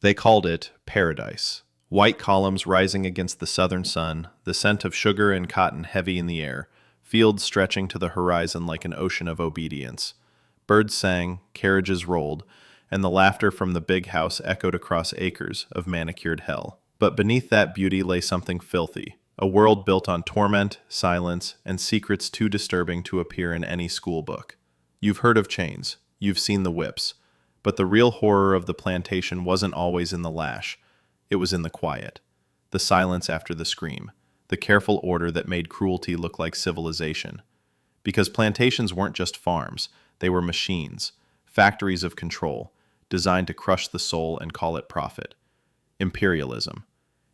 They called it paradise. White columns rising against the southern sun, the scent of sugar and cotton heavy in the air, fields stretching to the horizon like an ocean of obedience. Birds sang, carriages rolled, and the laughter from the big house echoed across acres of manicured hell. But beneath that beauty lay something filthy, a world built on torment, silence, and secrets too disturbing to appear in any school book. You've heard of chains, you've seen the whips, but the real horror of the plantation wasn't always in the lash. It was in the quiet, the silence after the scream, the careful order that made cruelty look like civilization. Because plantations weren't just farms, they were machines, factories of control, designed to crush the soul and call it profit. Imperialism.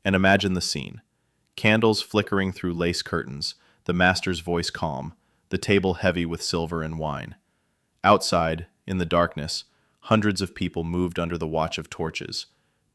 And imagine the scene. Candles flickering through lace curtains, the master's voice calm, the table heavy with silver and wine. Outside, in the darkness, hundreds of people moved under the watch of torches,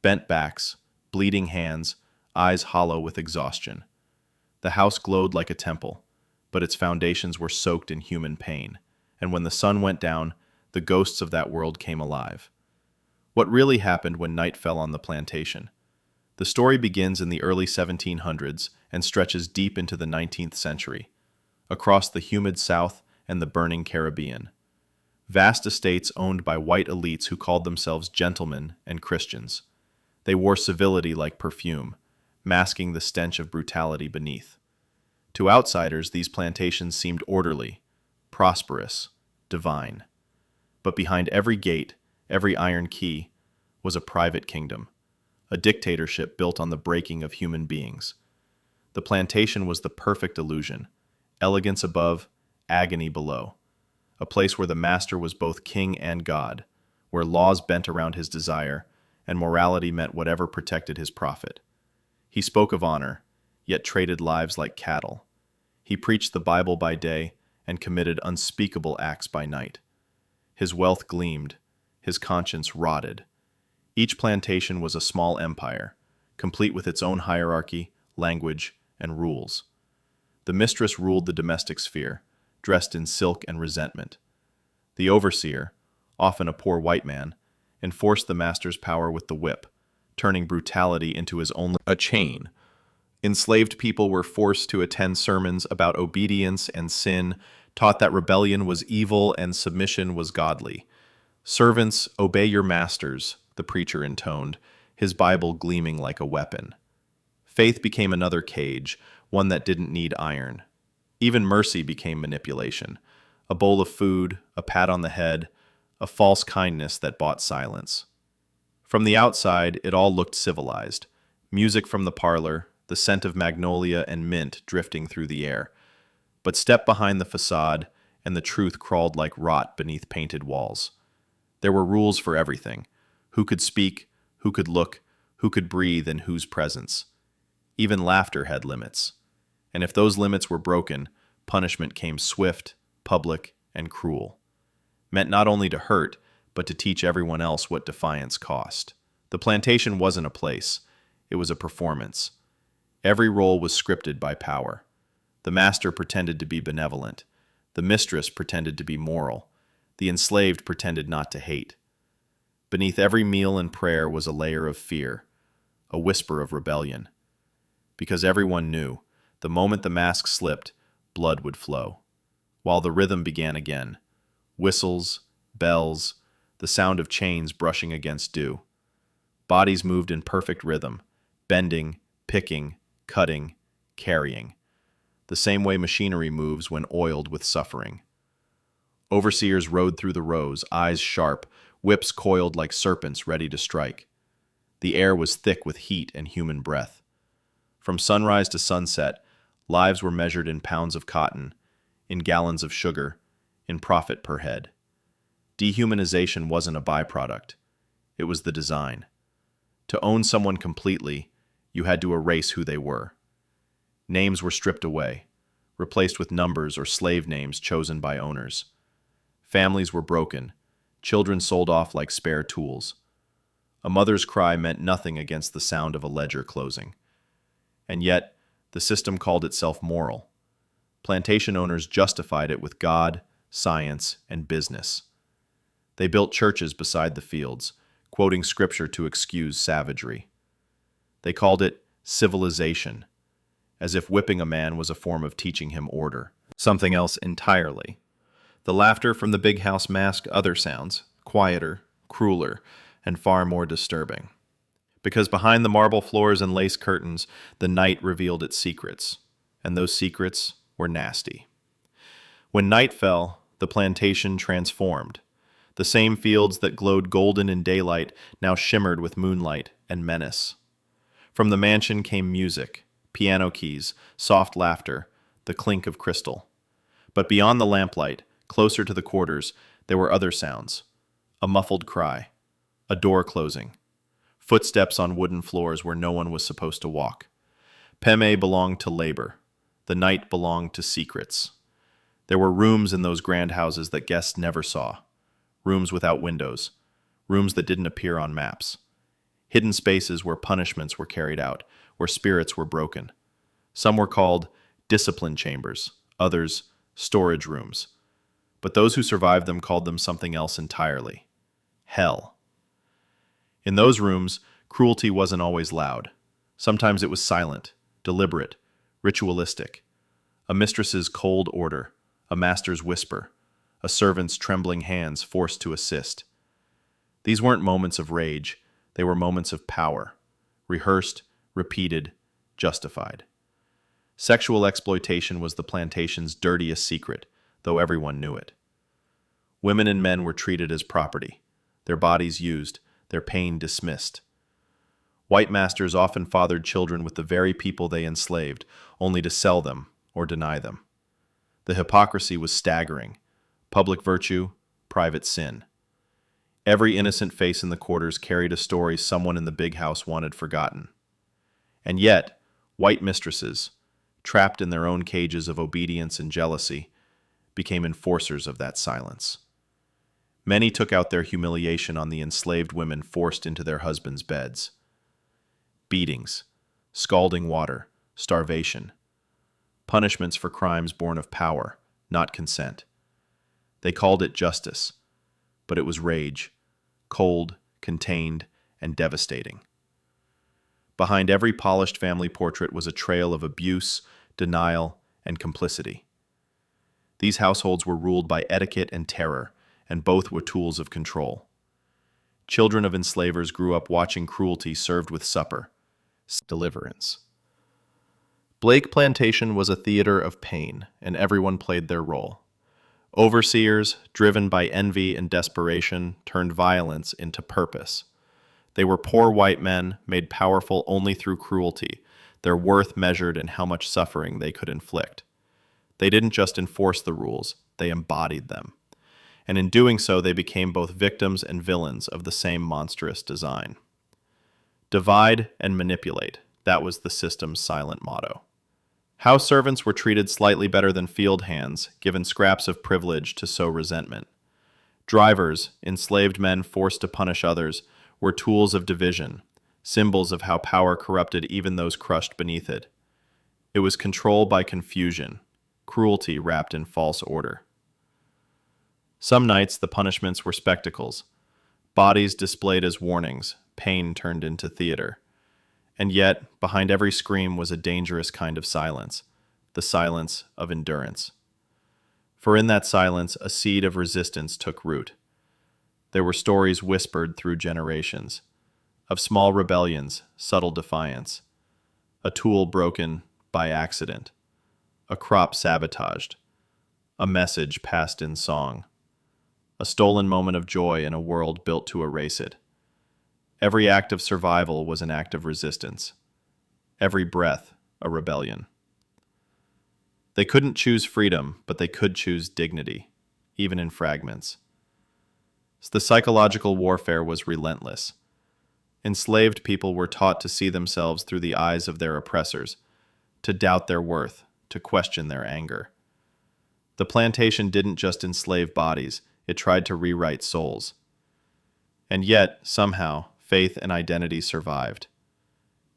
bent backs, bleeding hands, eyes hollow with exhaustion. The house glowed like a temple, but its foundations were soaked in human pain, and when the sun went down, the ghosts of that world came alive. What really happened when night fell on the plantation? The story begins in the early 1700s and stretches deep into the 19th century, across the humid South and the burning Caribbean. Vast estates owned by white elites who called themselves gentlemen and Christians. They wore civility like perfume, masking the stench of brutality beneath. To outsiders, these plantations seemed orderly, prosperous, divine. But behind every gate, every iron key, was a private kingdom, a dictatorship built on the breaking of human beings. The plantation was the perfect illusion, elegance above, agony below. A place where the master was both king and God, where laws bent around his desire, and morality meant whatever protected his profit. He spoke of honor, yet traded lives like cattle. He preached the Bible by day and committed unspeakable acts by night. His wealth gleamed, his conscience rotted. Each plantation was a small empire, complete with its own hierarchy, language, and rules. The mistress ruled the domestic sphere, dressed in silk and resentment. The overseer, often a poor white man, enforced the master's power with the whip, turning brutality into his only a chain. Enslaved people were forced to attend sermons about obedience and sin, taught that rebellion was evil and submission was godly. Servants, obey your masters, the preacher intoned, his Bible gleaming like a weapon. Faith became another cage, one that didn't need iron. Even mercy became manipulation. A bowl of food, a pat on the head, a false kindness that bought silence. From the outside, it all looked civilized. Music from the parlor, the scent of magnolia and mint drifting through the air. But step behind the facade, and the truth crawled like rot beneath painted walls. There were rules for everything. Who could speak, who could look, who could breathe in whose presence. Even laughter had limits. And if those limits were broken, punishment came swift, public, and cruel. Meant not only to hurt, but to teach everyone else what defiance cost. The plantation wasn't a place. It was a performance. Every role was scripted by power. The master pretended to be benevolent. The mistress pretended to be moral. The enslaved pretended not to hate. Beneath every meal and prayer was a layer of fear, a whisper of rebellion. Because everyone knew, the moment the mask slipped, blood would flow. While the rhythm began again. Whistles, bells, the sound of chains brushing against dew. Bodies moved in perfect rhythm, bending, picking, cutting, carrying. The same way machinery moves when oiled with suffering. Overseers rode through the rows, eyes sharp, whips coiled like serpents ready to strike. The air was thick with heat and human breath. From sunrise to sunset, lives were measured in pounds of cotton, in gallons of sugar, in profit per head. Dehumanization wasn't a byproduct. It was the design. To own someone completely, you had to erase who they were. Names were stripped away, replaced with numbers or slave names chosen by owners. Families were broken, children sold off like spare tools. A mother's cry meant nothing against the sound of a ledger closing. And yet, the system called itself moral. Plantation owners justified it with God, science, and business. They built churches beside the fields, quoting scripture to excuse savagery. They called it civilization, as if whipping a man was a form of teaching him order. Something else entirely. The laughter from the big house masked other sounds, quieter, crueler, and far more disturbing. Because behind the marble floors and lace curtains, the night revealed its secrets, and those secrets were nasty. When night fell, the plantation transformed. The same fields that glowed golden in daylight now shimmered with moonlight and menace. From the mansion came music, piano keys, soft laughter, the clink of crystal. But beyond the lamplight, closer to the quarters, there were other sounds. A muffled cry, a door closing, footsteps on wooden floors where no one was supposed to walk. Peme belonged to labor. The night belonged to secrets. There were rooms in those grand houses that guests never saw. Rooms without windows. Rooms that didn't appear on maps. Hidden spaces where punishments were carried out, where spirits were broken. Some were called discipline chambers, others storage rooms. But those who survived them called them something else entirely. Hell. In those rooms, cruelty wasn't always loud. Sometimes it was silent, deliberate, ritualistic. A mistress's cold order, a master's whisper, a servant's trembling hands forced to assist. These weren't moments of rage, they were moments of power, rehearsed, repeated, justified. Sexual exploitation was the plantation's dirtiest secret, though everyone knew it. Women and men were treated as property, their bodies used, their pain dismissed. White masters often fathered children with the very people they enslaved, only to sell them or deny them. The hypocrisy was staggering. Public virtue, private sin. Every innocent face in the quarters carried a story someone in the big house wanted forgotten. And yet, white mistresses, trapped in their own cages of obedience and jealousy, became enforcers of that silence. Many took out their humiliation on the enslaved women forced into their husbands' beds. Beatings, scalding water, starvation. Punishments for crimes born of power, not consent. They called it justice, but it was rage, cold, contained, and devastating. Behind every polished family portrait was a trail of abuse, denial, and complicity. These households were ruled by etiquette and terror, and both were tools of control. Children of enslavers grew up watching cruelty served with supper, deliverance. Blake Plantation was a theater of pain, and everyone played their role. Overseers, driven by envy and desperation, turned violence into purpose. They were poor white men, made powerful only through cruelty, their worth measured in how much suffering they could inflict. They didn't just enforce the rules, they embodied them. And in doing so, they became both victims and villains of the same monstrous design. Divide and manipulate, that was the system's silent motto. House servants were treated slightly better than field hands, given scraps of privilege to sow resentment. Drivers, enslaved men forced to punish others, were tools of division, symbols of how power corrupted even those crushed beneath it. It was control by confusion, cruelty wrapped in false order. Some nights the punishments were spectacles, bodies displayed as warnings, pain turned into theater. And yet, behind every scream was a dangerous kind of silence, the silence of endurance. For in that silence, a seed of resistance took root. There were stories whispered through generations, of small rebellions, subtle defiance, a tool broken by accident, a crop sabotaged, a message passed in song, a stolen moment of joy in a world built to erase it. Every act of survival was an act of resistance. Every breath, a rebellion. They couldn't choose freedom, but they could choose dignity, even in fragments. The psychological warfare was relentless. Enslaved people were taught to see themselves through the eyes of their oppressors, to doubt their worth, to question their anger. The plantation didn't just enslave bodies, it tried to rewrite souls. And yet, somehow, faith and identity survived.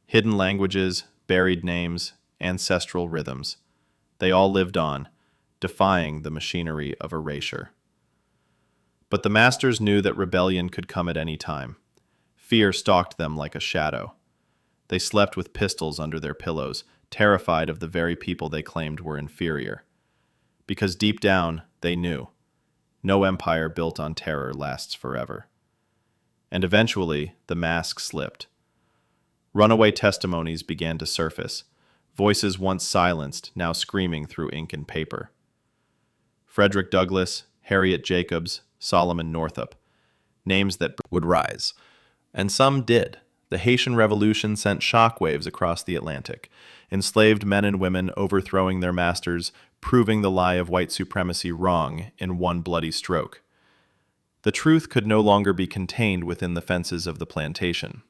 Hidden languages, buried names, ancestral rhythms. They all lived on, defying the machinery of erasure. But the masters knew that rebellion could come at any time. Fear stalked them like a shadow. They slept with pistols under their pillows, terrified of the very people they claimed were inferior. Because deep down, they knew no empire built on terror lasts forever. And eventually, the mask slipped. Runaway testimonies began to surface, voices once silenced now screaming through ink and paper. Frederick Douglass, Harriet Jacobs, Solomon Northup, names that would rise. And some did. The Haitian Revolution sent shockwaves across the Atlantic, enslaved men and women overthrowing their masters, proving the lie of white supremacy wrong in one bloody stroke. The truth could no longer be contained within the fences of the plantation.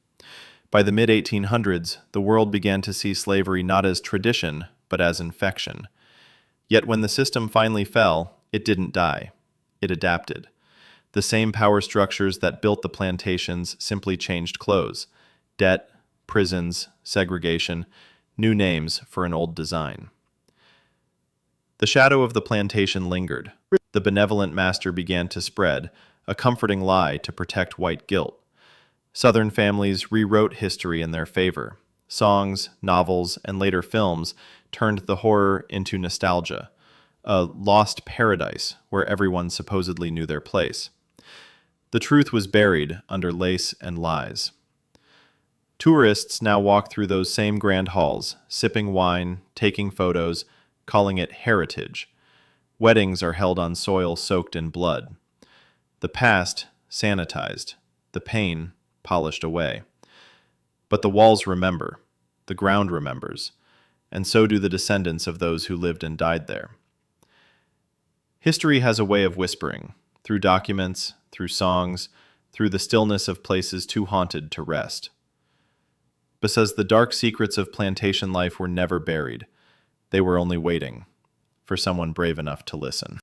By the mid-1800s, the world began to see slavery not as tradition, but as infection. Yet when the system finally fell, it didn't die. It adapted. The same power structures that built the plantations simply changed clothes. Debt, prisons, segregation, new names for an old design. The shadow of the plantation lingered. The benevolent master began to spread, a comforting lie to protect white guilt. Southern families rewrote history in their favor. Songs, novels, and later films turned the horror into nostalgia, a lost paradise where everyone supposedly knew their place. The truth was buried under lace and lies. Tourists now walk through those same grand halls, sipping wine, taking photos, calling it heritage. Weddings are held on soil soaked in blood. The past sanitized, the pain polished away. But the walls remember, the ground remembers, and so do the descendants of those who lived and died there. History has a way of whispering, through documents, through songs, through the stillness of places too haunted to rest. Because the dark secrets of plantation life were never buried, they were only waiting for someone brave enough to listen.